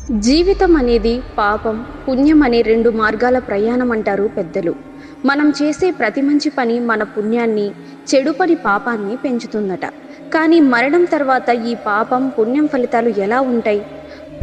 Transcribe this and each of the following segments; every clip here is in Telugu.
జీవితం అనేది పాపం, పుణ్యం అనే రెండు మార్గాల ప్రయాణం అంటారు పెద్దలు. మనం చేసే ప్రతి మంచి పని మన పుణ్యాన్ని, చెడు పని పాపాన్ని పెంచుతుందట. కానీ మరణం తర్వాత ఈ పాపం, పుణ్యం ఫలితాలు ఎలా ఉంటాయి?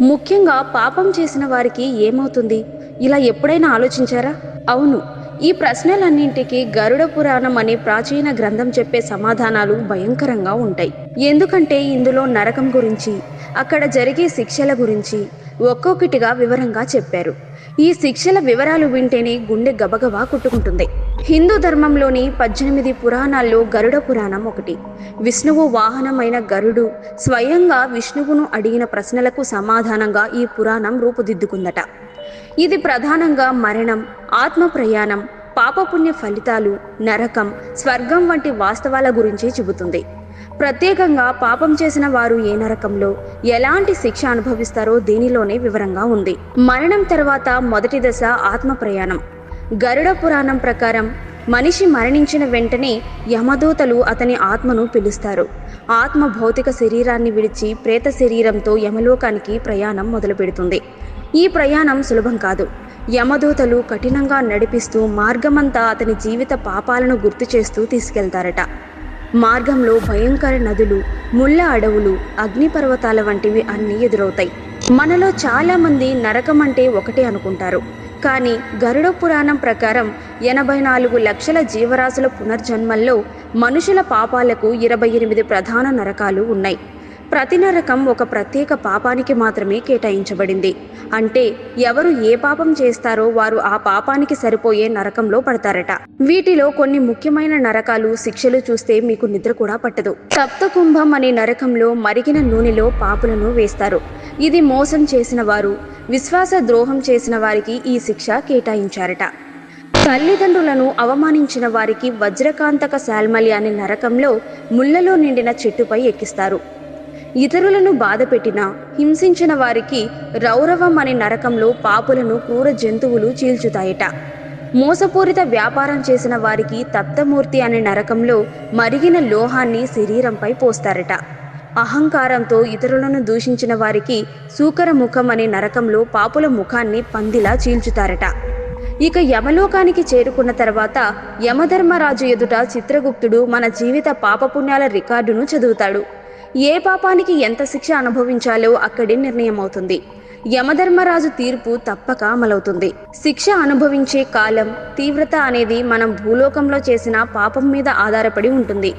ముఖ్యంగా పాపం చేసిన వారికి ఏమవుతుంది? ఇలా ఎప్పుడైనా ఆలోచించారా? అవును. ఈ ప్రశ్నలన్నింటికీ గరుడ పురాణం అనే ప్రాచీన గ్రంథం చెప్పే సమాధానాలు భయంకరంగా ఉంటాయి. ఎందుకంటే ఇందులో నరకం గురించి, అక్కడ జరిగే శిక్షల గురించి ఒక్కొక్కటిగా వివరంగా చెప్పారు. ఈ శిక్షల వివరాలు వింటేనే గుండె గబగబా కుట్టుకుంటుంది. హిందూ ధర్మంలోని 18 పురాణాల్లో గరుడ పురాణం ఒకటి. విష్ణువు వాహనమైన గరుడు స్వయంగా విష్ణువును అడిగిన ప్రశ్నలకు సమాధానంగా ఈ పురాణం రూపుదిద్దుకుందట. ఇది ప్రధానంగా మరణం, ఆత్మ ప్రయాణం, పాపపుణ్య ఫలితాలు, నరకం, స్వర్గం వంటి వాస్తవాల గురించి చెబుతుంది. ప్రత్యేకంగా పాపం చేసిన వారు ఏ నరకంలో ఎలాంటి శిక్ష అనుభవిస్తారో దీనిలోనే వివరంగా ఉంది. మరణం తర్వాత మొదటి దశ ఆత్మ ప్రయాణం. గరుడ పురాణం ప్రకారం మనిషి మరణించిన వెంటనే యమదూతలు అతని ఆత్మను పిలుస్తారు. ఆత్మ భౌతిక శరీరాన్ని విడిచి ప్రేత శరీరంతో యమలోకానికి ప్రయాణం మొదలు పెడుతుంది. ఈ ప్రయాణం సులభం కాదు. యమదూతలు కఠినంగా నడిపిస్తూ మార్గమంతా అతని జీవిత పాపాలను గుర్తు చేస్తూ తీసుకెళ్తారట. మార్గంలో భయంకర నదులు, ముళ్ళ అడవులు, అగ్నిపర్వతాల వంటివి అన్నీ ఎదురవుతాయి. మనలో చాలామంది నరకం అంటే ఒకటే అనుకుంటారు. కానీ గరుడ పురాణం ప్రకారం 84 లక్షల జీవరాశుల పునర్జన్మల్లో మనుషుల పాపాలకు 28 ప్రధాన నరకాలు ఉన్నాయి. ప్రతి నరకం ఒక ప్రత్యేక పాపానికి మాత్రమే కేటాయించబడింది. అంటే ఎవరు ఏ పాపం చేస్తారో వారు ఆ పాపానికి సరిపోయే నరకంలో పడతారట. వీటిలో కొన్ని ముఖ్యమైన నరకాలు, శిక్షలు చూస్తే మీకు నిద్ర కూడా పట్టదు. సప్తకుంభం అనే నరకంలో మరిగిన నూనెలో పాపులను వేస్తారు. ఇది మోసం చేసిన వారు, విశ్వాస ద్రోహం చేసిన వారికి ఈ శిక్ష కేటాయించారట. తల్లిదండ్రులను అవమానించిన వారికి వజ్రకాంతక శాల్మలి అనే నరకంలో ముళ్లలో నిండిన చెట్టుపై ఎక్కిస్తారు. ఇతరులను బాధపెట్టిన, హింసించిన వారికి రౌరవం అనే నరకంలో పాపులను క్రూర జంతువులు చీల్చుతాయట. మోసపూరిత వ్యాపారం చేసిన వారికి తప్తమూర్తి అనే నరకంలో మరిగిన లోహాన్ని శరీరంపై పోస్తారట. అహంకారంతో ఇతరులను దూషించిన వారికి సూకర ముఖం అనే నరకంలో పాపుల ముఖాన్ని పందిలా చీల్చుతారట. ఇక యమలోకానికి చేరుకున్న తర్వాత యమధర్మరాజు ఎదుట చిత్రగుప్తుడు మన జీవిత పాపపుణ్యాల రికార్డును చదువుతాడు. ఏ పాపానికి ఎంత శిక్ష అనుభవించాలో అక్కడే నిర్ణయమవుతుంది. యమధర్మరాజు తీర్పు తప్పక అమలవుతుంది. శిక్ష అనుభవించే కాలం, తీవ్రత అనేది మనం భూలోకంలో చేసిన పాపం మీద ఆధారపడి ఉంటుంది.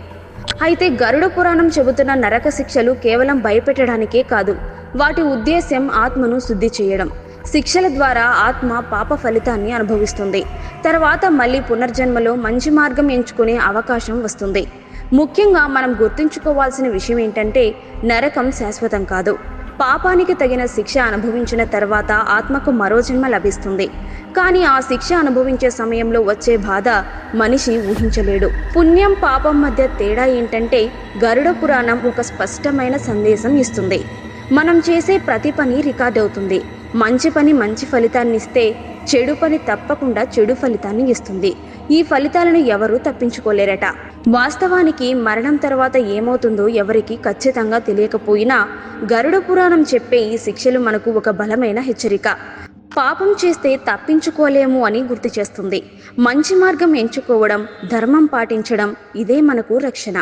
అయితే గరుడ పురాణం చెబుతున్న నరక శిక్షలు కేవలం భయపెట్టడానికే కాదు. వాటి ఉద్దేశ్యం ఆత్మను శుద్ధి చేయడం. శిక్షల ద్వారా ఆత్మ పాప ఫలితాన్ని అనుభవిస్తుంది. తర్వాత మళ్ళీ పునర్జన్మలో మంచి మార్గం ఎంచుకునే అవకాశం వస్తుంది. ముఖ్యంగా మనం గుర్తుంచుకోవాల్సిన విషయం ఏంటంటే నరకం శాశ్వతం కాదు. పాపానికి తగిన శిక్ష అనుభవించిన తర్వాత ఆత్మకు మరో జన్మ లభిస్తుంది. కానీ ఆ శిక్ష అనుభవించే సమయంలో వచ్చే బాధ మనిషి ఊహించలేడు. పుణ్యం, పాపం మధ్య తేడా ఏంటంటే గరుడ పురాణం ఒక స్పష్టమైన సందేశం ఇస్తుంది. మనం చేసే ప్రతి పని రికార్డ్ అవుతుంది. మంచి పని మంచి ఫలితాన్ని ఇస్తే, చెడు పని తప్పకుండా చెడు ఫలితాన్ని ఇస్తుంది. ఈ ఫలితాలను ఎవరూ తప్పించుకోలేరట. వాస్తవానికి మరణం తర్వాత ఏమవుతుందో ఎవరికి ఖచ్చితంగా తెలియకపోయినా గరుడ పురాణం చెప్పే ఈ శిక్షలు మనకు ఒక బలమైన హెచ్చరిక. పాపం చేస్తే తప్పించుకోలేము అని గుర్తు చేస్తుంది. మంచి మార్గం ఎంచుకోవడం, ధర్మం పాటించడం, ఇదే మనకు రక్షణ.